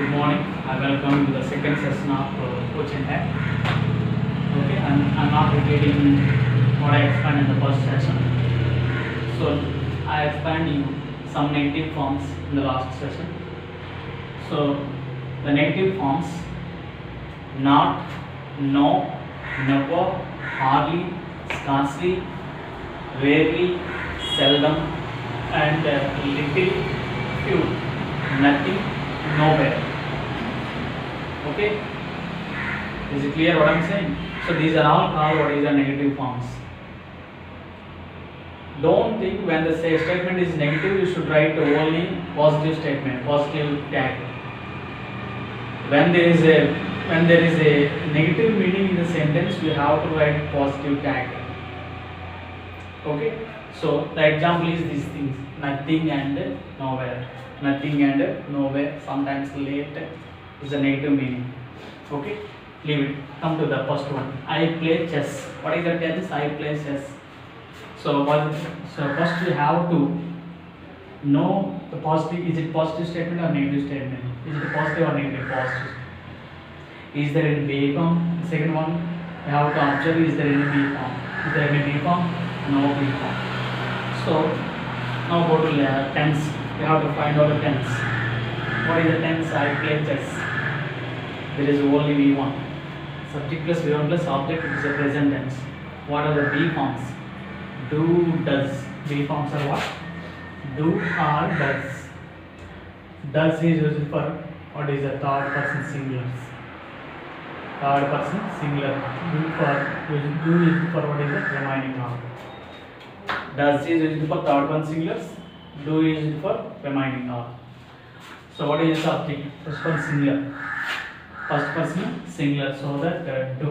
Good morning. I welcome to the second session of Coach and Tech. Okay, I'm not repeating what I explained in the first session. So I explained you some negative forms in the last session. So the negative forms: not, no, never, hardly, scarcely, rarely, seldom, and little, few, nothing, nowhere. Okay, is it clear what I'm saying? So these are all called what is the negative forms. Don't think when the statement is negative you should write only positive statement, positive tag. When there is a negative meaning in the sentence, you have to write positive tag. Okay, so the example is these things: nothing and nowhere. Nothing and nowhere. Sometimes late is a negative meaning. Okay, leave it. Come to the first one. I play chess. What is the tense? I play chess. So first you have to know the positive. Is it positive statement or negative statement? Is it positive or negative? Positive. Is there any B form? Second one, you have to observe: is there any B form? Is there any B form? No B form. So now go to tense. You have to find out the tense. What is the tense? I play chess. There is only V1. Subject plus V1 plus object is a present tense. What are the B forms? Do, does. B forms are what? Do or does. Does is used for what is the third person singular. Third person singular. Do is for what is the remaining arm. Does is used for third person singular. Do is used for remaining arm. So what is the subject? First person singular. First person singular. So that do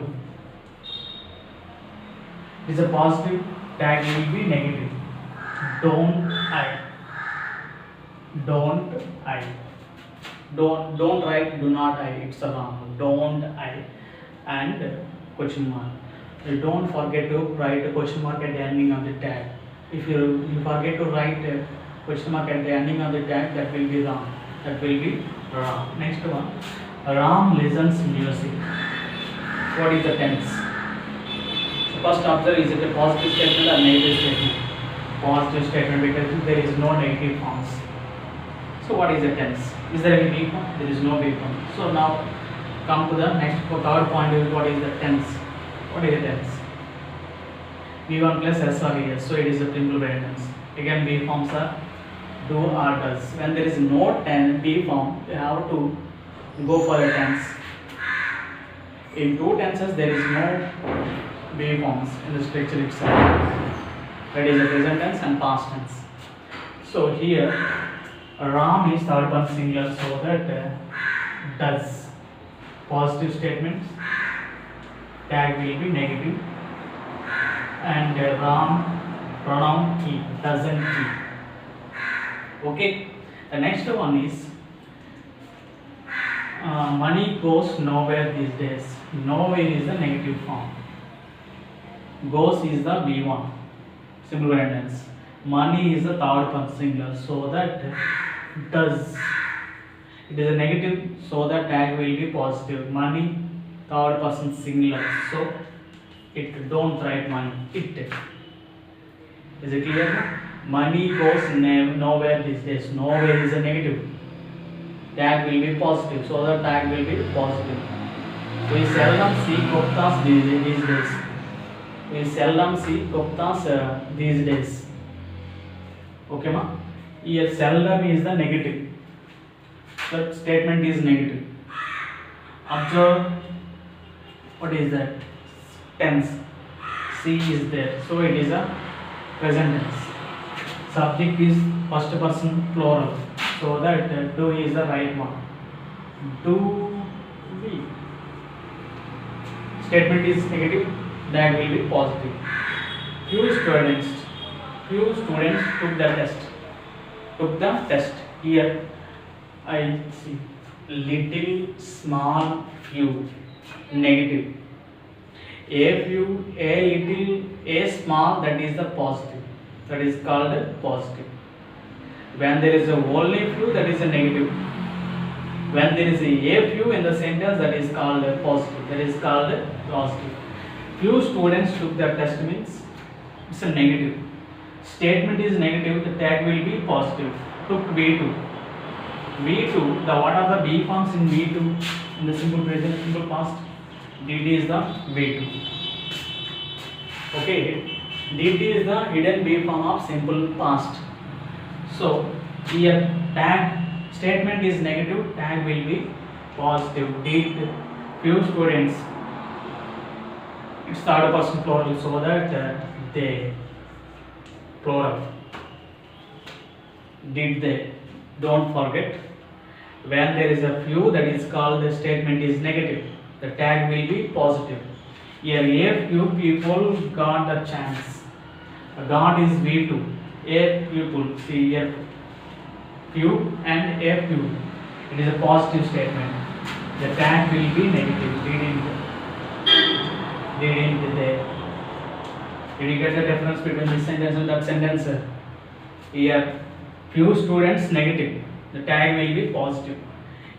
is a positive. Tag will be negative. Don't I. Don't write do not I. It's a wrong. Don't I and question mark. You don't forget to write a question mark at the ending of the tag. If you forget to write a question mark at the ending of the tag, that will be wrong. Next one. Ram listens music. What is the tense? So first observe: is it a positive statement or negative statement? Positive statement, because there is no negative forms. So what is the tense? Is there any B form? There is no B form. So now come to the next third point is what is the tense? What is the tense? V1 plus S or ES. So it is a simple tense. Again, B forms are do or does. When there is no B form, you have to go for a tense. In two tenses, there is no B forms in the structure itself. That is the present tense and past tense. So here, Ram is third person singular, so that does. Positive statements, tag will be negative, and Ram pronoun he, doesn't he. Okay, the next one is money goes nowhere these days. Nowhere is the negative form. Goes is the V1, simple tense. Money is the third person singular, so that does. It is a negative, so the tag will be positive. Money, third person singular, so it don't write money. It. Is it clear? Money goes nowhere these days. Nowhere is a negative. Tag will be positive, so the tag will be positive. We seldom see Guptas these days. We seldom see Guptas these days. Okay, ma? Here seldom is the negative. The statement is negative. Observe, what is that? Tense. C is there, so it is a present tense. Subject is first person plural, so that do is the right one. Do we. Statement is negative, that will be positive. Few students took the test. Here I see little, small, few, negative. A few, a little, a small, that is the positive. That is called positive. When there is a only few, that is a negative. When there is a few in the sentence, that is called positive. That is called positive. Few students took the test means it's a negative. Statement is negative, the tag will be positive. Took V2. V2, the what are the B forms in V2 in the simple present, simple past? Did is the V2. Okay, did is the hidden B form of simple past. So here tag statement is negative, tag will be positive. Did few students. It's third person plural, so that they plural. Did they? Don't forget, when there is a few, that is called the statement is negative. The tag will be positive. Here a few people got the chance. Got is V2. A people, see here few and a few. It is a positive statement. The tag will be negative. Didn't they? Did you get the difference between this sentence and that sentence? Here few students negative, the tag will be positive.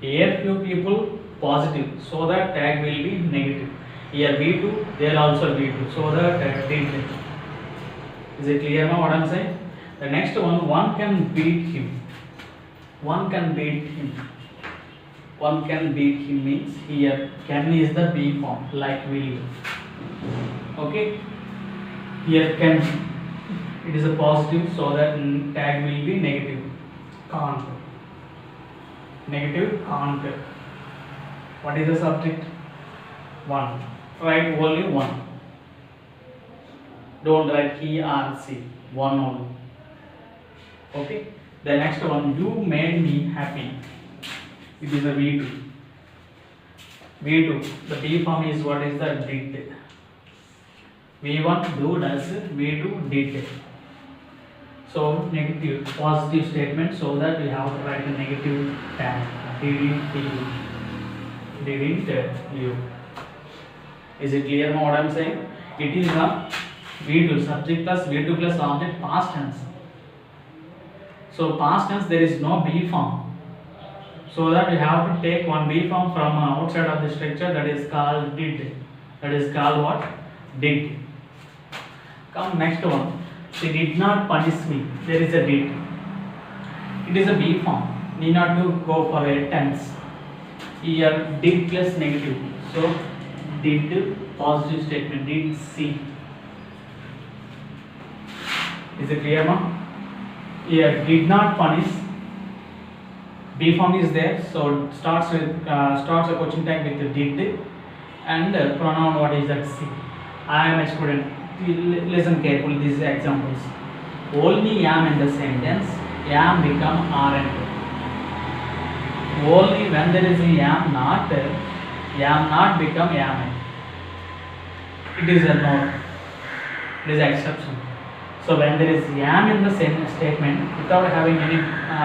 A few people positive, so the tag will be negative. Here V2, there also V2, so the tag did. Is it clear now what I am saying? The next one can beat him. One can beat him. One can beat him means here can is the B form, like will. Okay, here can, it is a positive, so that tag will be negative. Can't. Negative can't. What is the subject? One. Write only one. Don't write he or she. One only. Okay. The next one, you made me happy. It is a V2. V2. The B form is what is the did. V1 do does, V2 did. So negative, positive statement, so that we have to write a negative tag. Didn't you? Is it clear now what I am saying? It is a V2, subject plus V2 plus object, past tense. So past tense there is no B form. So that we have to take one B form from outside of the structure, that is called did. That is called what? Did. Come next one. She did not punish me. There is a did. It is a B form. Need not to go for a tense. Here did plus negative. So did positive statement. Did see. Is it clear now? Here did not punish. B form is there. So starts a question tag with did and pronoun what is that? See. I am a student. Listen carefully these examples. Only am in the sentence, am become aren't. Only when there is a am not become am. It is a not. It is an exception. So when there is am in the same statement without having any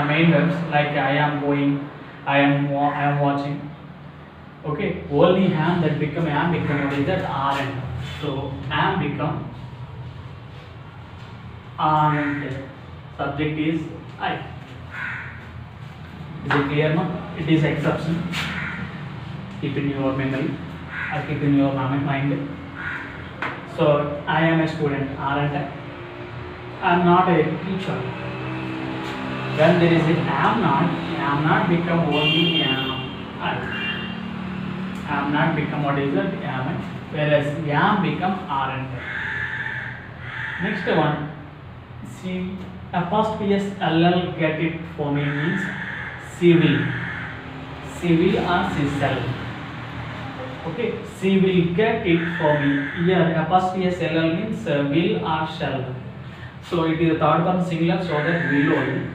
main verbs like I am going, I am watching. Okay, only am that become what is that? Aren't. So am become aren't. Subject is I. Is it clear now? It is exception. Keep in your memory or keep in your mind. So I am a student, aren't I? I am not a teacher. When there is a am not become only I. Am not become what is that? Am. Whereas am become aren't. Next one, see apostrophe ll get it for me means civil or she shall. Okay, she will get it for me. Here apostrophe ll means will or shall. So it is a third person singular, so that will only.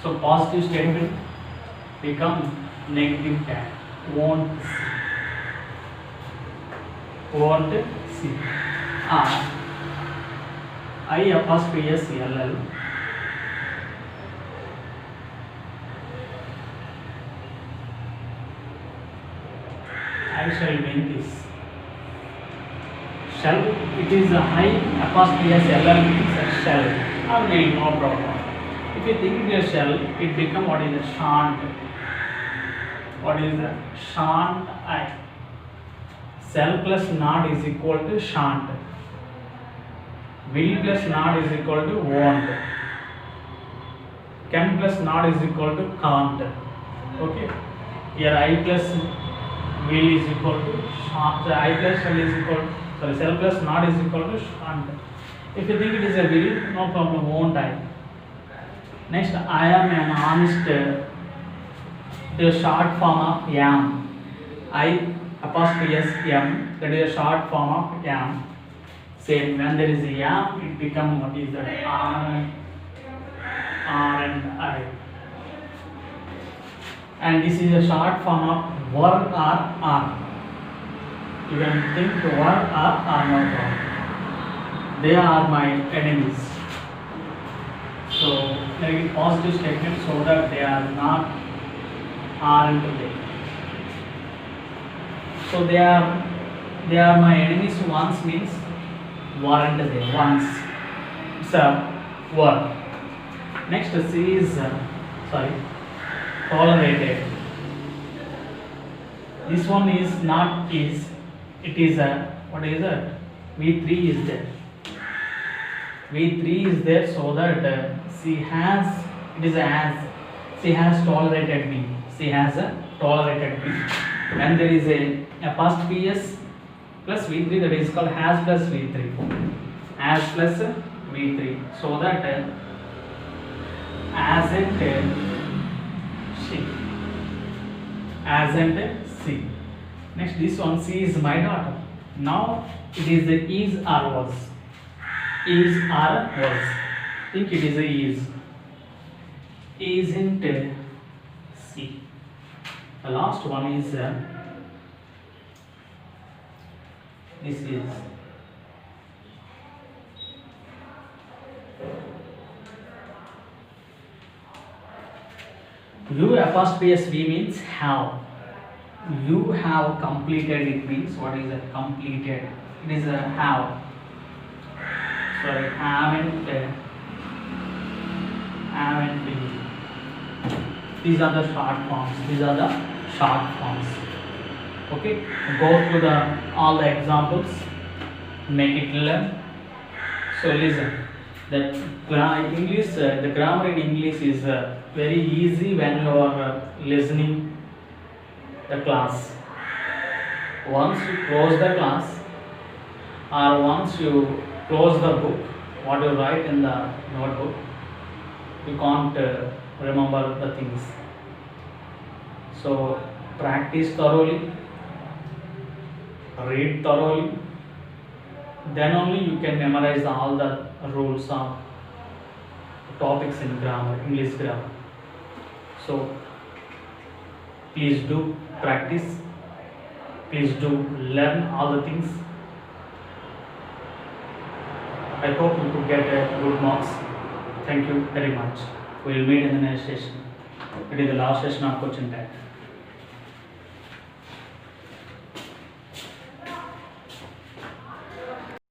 So positive statement become negative tag. Won't see. I apostrophe ll. I shall win this. Shall, it is a high apostrophe ll means a shall or will, no problem. If you think it is a shall, it become what is a shan't. What is that? Shan't I. Shall plus not is equal to shan't. Will plus not is equal to won't. Can plus not is equal to can't. Okay. Here I plus will is equal to shan't. So I plus shall is equal. Sorry, shall plus not is equal to shan't. If you think it is a will, no problem. Won't I. Next, I am an honest. The short form of am. I apostrophe s m. That is a short form of am. Same when there is a am, it becomes what is that? R and I. And this is a short form of were or are. You can think were or are not wrong. They are my enemies. So make it positive statement so that they are not aren't they. So they are my enemies once means weren't they once. It's a were. Next C is tolerated. This one is not is, it is a, what is that? V3 is there. V3 is there so that she has, it is as, she has tolerated me. She has tolerated me. And there is a apostrophe s plus V3, that is called has plus V3. As plus V3. So that asn't she. Asn't she. Next, this one, she is my daughter. Now it is the is or was. Is or was. Think it is a is. Isn't she. The last one is this is. U apostrophe s v means have. You have completed, it means what is that? Completed. It is a have. Sorry, haven't been. These are the short forms. Okay, go through all the examples, make it learn. So listen, the grammar in English is very easy when you are listening the class. Once you close the class, or once you close the book, what you write in the notebook, you can't remember the things. So practice thoroughly, read thoroughly, then only you can memorize all the rules of topics in grammar, English grammar. So please do practice, please do learn all the things. I hope you could get good marks. Thank you very much. We will meet in the next session. It is the last session of coaching tag.